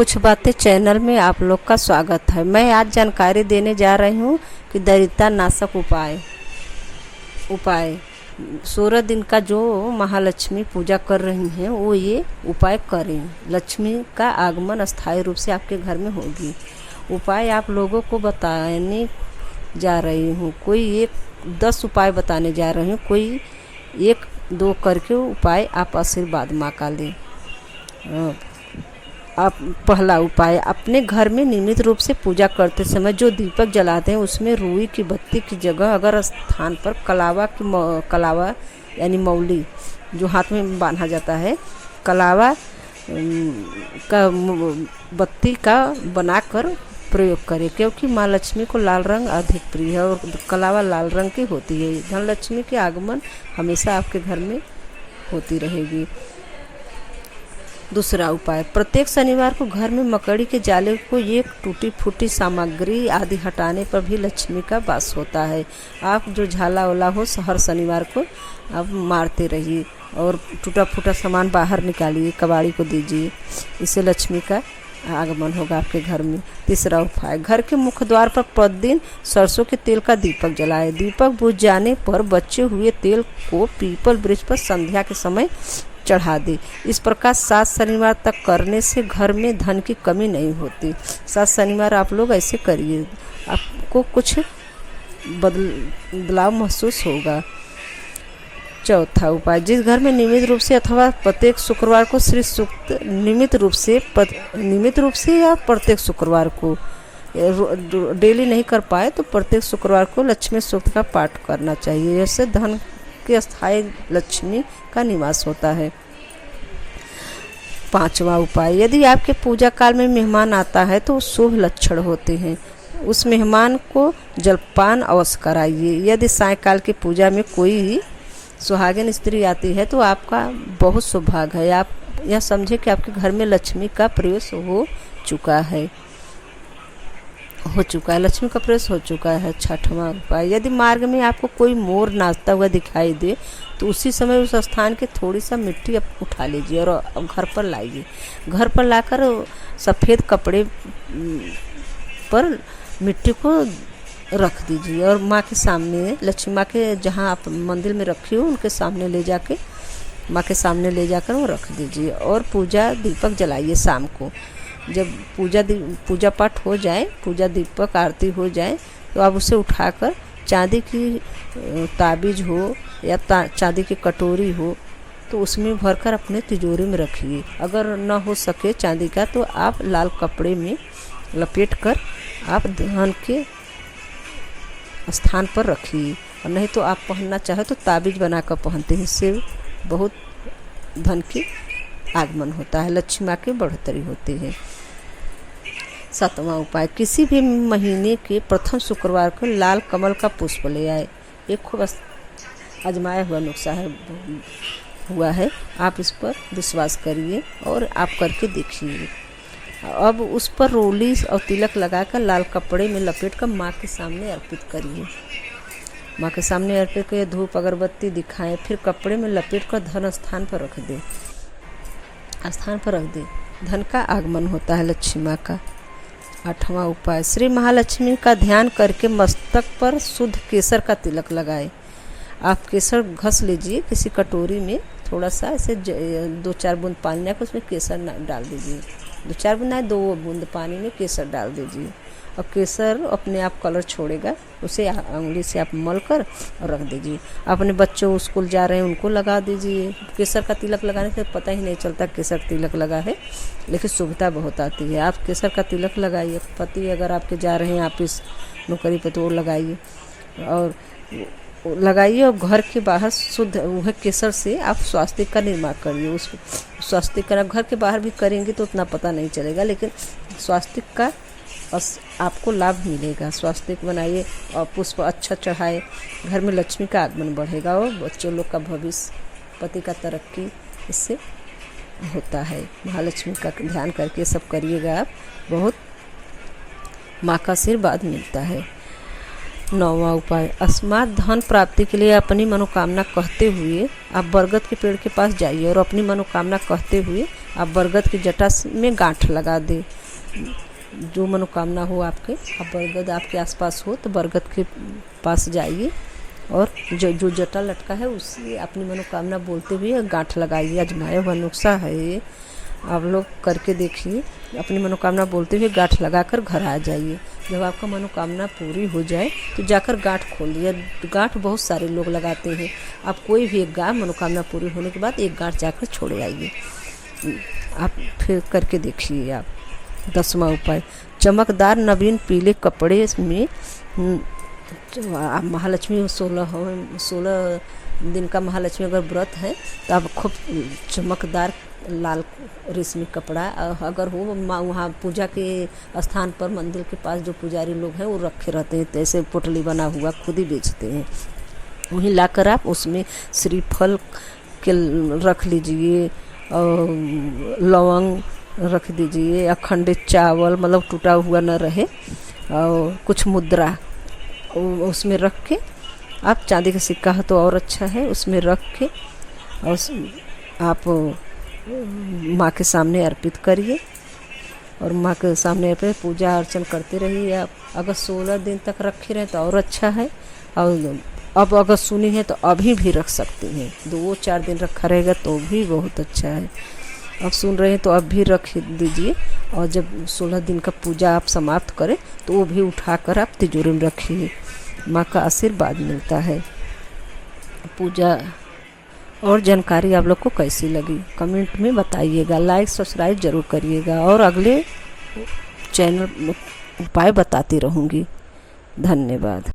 कुछ बातें चैनल में आप लोग का स्वागत है। मैं आज जानकारी देने जा रही हूँ कि दरिद्रता नाशक उपाय 16 दिन का जो महालक्ष्मी पूजा कर रही हैं वो ये उपाय करें। लक्ष्मी का आगमन अस्थायी रूप से आपके घर में होगी। उपाय आप लोगों को बताने जा रही हूँ। कोई 10 उपाय बताने जा रही हूँ, कोई 1-2 करके उपाय आप आशीर्वाद माँ का लें। आप पहला उपाय, अपने घर में नियमित रूप से पूजा करते समय जो दीपक जलाते हैं उसमें रुई की बत्ती की जगह अगर स्थान पर कलावा यानी मौली जो हाथ में बांधा जाता है, कलावा का बत्ती का बनाकर प्रयोग करें, क्योंकि माँ लक्ष्मी को लाल रंग अधिक प्रिय है और कलावा लाल रंग की होती है। धन लक्ष्मी के आगमन हमेशा आपके घर में होती रहेगी। दूसरा उपाय, प्रत्येक शनिवार को घर में मकड़ी के जाले को एक टूटी फूटी सामग्री आदि हटाने पर भी लक्ष्मी का वास होता है। आप जो झाला वाला हो हर शनिवार को आप मारते रहिए और टूटा फूटा सामान बाहर निकालिए, कबाड़ी को दीजिए, इससे लक्ष्मी का आगमन होगा आपके घर में। तीसरा उपाय, घर के मुख्य द्वार पर प्रतिदिन सरसों के तेल का दीपक जलाएं। दीपक बुझ जाने पर बचे हुए तेल को पीपल वृक्ष पर संध्या के समय चढ़ा दे। इस प्रकार 7 शनिवार तक करने से घर में धन की कमी नहीं होती। 7 शनिवार आप लोग ऐसे करिए, आपको कुछ बदलाव महसूस होगा। चौथा उपाय, जिस घर में नियमित रूप से अथवा प्रत्येक शुक्रवार को श्री सूक्त नियमित रूप से या प्रत्येक शुक्रवार को डेली नहीं कर पाए तो प्रत्येक शुक्रवार को लक्ष्मी सूक्त का पाठ करना चाहिए। इससे धन के अस्थायी लक्ष्मी का निवास होता है। 5वां उपाय, यदि आपके पूजा काल में मेहमान आता है तो शुभ लक्षण होते हैं। उस मेहमान को जलपान अवश्य कराइए। यदि सायंकाल की पूजा में कोई सुहागिन स्त्री आती है तो आपका बहुत सौभाग्य है। आप यह समझे कि आपके घर में लक्ष्मी का प्रवेश हो चुका है, लक्ष्मी का प्रवेश हो चुका है। 6वां उपाय, यदि मार्ग में आपको कोई मोर नाचता हुआ दिखाई दे तो उसी समय उस स्थान के थोड़ी सा मिट्टी उठा लीजिए और घर पर लाइए। घर पर लाकर सफ़ेद कपड़े पर मिट्टी को रख दीजिए और माँ के सामने, लक्ष्मी माँ के जहाँ आप मंदिर में रखी हो उनके सामने ले जाके माँ के सामने ले जाकर वो रख दीजिए और पूजा दीपक जलाइए। शाम को जब पूजा पाठ हो जाए, पूजा दीपक आरती हो जाए तो आप उसे उठाकर चांदी की ताबीज हो या चांदी की कटोरी हो तो उसमें भरकर अपने तिजोरी में रखिए। अगर न हो सके चांदी का तो आप लाल कपड़े में लपेट कर आप धन के स्थान पर रखिए, और नहीं तो आप पहनना चाहे तो ताबीज बनाकर पहनते हैं। इससे बहुत धन के आगमन होता है, लक्ष्मी माँ की बढ़ोतरी होती है। 7वां उपाय, किसी भी महीने के प्रथम शुक्रवार को लाल कमल का पुष्प ले आए। एक खूब आजमाया हुआ नुस्खा हुआ है, आप इस पर विश्वास करिए और आप करके देखिए। अब उस पर रोली और तिलक लगाकर लाल कपड़े में लपेट कर माँ के सामने अर्पित करिए। माँ के सामने अर्पित कर धूप अगरबत्ती दिखाएं, फिर कपड़े में लपेट कर धन स्थान पर रख दे। धन का आगमन होता है लक्ष्मी माँ का। 8वां उपाय, श्री महालक्ष्मी का ध्यान करके मस्तक पर शुद्ध केसर का तिलक लगाए। आप केसर घस लीजिए किसी कटोरी में, थोड़ा सा ऐसे 2-4 बूंद पानी लेकर उसमें केसर डाल दीजिए। 2-4 बूंद नहीं, 2 बूंद पानी में केसर डाल दीजिए और केसर अपने आप कलर छोड़ेगा, उसे उंगली से आप मल कर और रख दीजिए। अपने बच्चों स्कूल जा रहे हैं उनको लगा दीजिए। केसर का तिलक लगाने से पता ही नहीं चलता केसर तिलक लगा है, लेकिन शुभता बहुत आती है। आप केसर का तिलक लगाइए। पति अगर आपके जा रहे हैं ऑफिस नौकरी पर तो वो लगाइए और घर के बाहर शुद्ध वह केसर से आप स्वास्तिक का निर्माण करिए। उस स्वास्तिक का घर के बाहर भी करेंगे तो उतना पता नहीं चलेगा, लेकिन स्वास्तिक का आपको लाभ मिलेगा। स्वास्तिक बनाइए और पुष्प अच्छा चढ़ाए, घर में लक्ष्मी का आगमन बढ़ेगा और बच्चों लोग का भविष्य, पति का तरक्की इससे होता है। महालक्ष्मी का ध्यान करके सब करिएगा, आप बहुत माँ का आशीर्वाद मिलता है। 9वां उपाय, अस्मात् धन प्राप्ति के लिए अपनी मनोकामना कहते हुए आप बरगद के पेड़ के पास जाइए और अपनी मनोकामना कहते हुए आप बरगद की जटा में गांठ लगा दें। जो मनोकामना हो आपके, आप बरगद आपके आसपास हो तो बरगद के पास जाइए और जो जटा लटका है उससे अपनी मनोकामना बोलते हुए गांठ लगाइए। आजमाया हुआ नुस्खा है ये, आप लोग करके देखिए। अपनी मनोकामना बोलते हुए गांठ लगाकर घर आ जाइए। जब आपका मनोकामना पूरी हो जाए तो जाकर गांठ खोल दिया। गांठ बहुत सारे लोग लगाते हैं, आप कोई भी एक गांठ मनोकामना पूरी होने के बाद एक गांठ जाकर छोड़ आइए। आप फिर करके देखिए। आप 10वां उपाय, चमकदार नवीन पीले कपड़े में महालक्ष्मी 16 दिन का महालक्ष्मी अगर व्रत है तो आप खूब चमकदार लाल रेशमी कपड़ा अगर हो, वहाँ पूजा के स्थान पर मंदिर के पास जो पुजारी लोग हैं वो रखे रहते हैं, तो ऐसे पोटली बना हुआ खुद ही बेचते हैं। वहीं लाकर आप उसमें श्रीफल के रख लीजिए और लौंग रख दीजिए, अखंडित चावल मतलब टूटा हुआ न रहे, और कुछ मुद्रा उसमें रख के, आप चांदी का सिक्का है तो और अच्छा है, उसमें रख के और आप माँ के सामने अर्पित करिए और माँ के सामने पे पूजा अर्चन करते रहिए। आप अगर 16 दिन तक रखे रहें तो और अच्छा है, और अब अगर सुनी है तो अभी भी रख सकते हैं। 2-4 दिन रखा रहेगा तो भी बहुत अच्छा है। अब सुन रहे हैं तो अब भी रख दीजिए, और जब 16 दिन का पूजा आप समाप्त करें तो वो भी उठाकर आप तिजोरी में रखिए। माँ का आशीर्वाद मिलता है। पूजा और जानकारी आप लोग को कैसी लगी कमेंट में बताइएगा। लाइक सब्सक्राइब ज़रूर करिएगा और अगले चैनल उपाय बताती रहूँगी। धन्यवाद।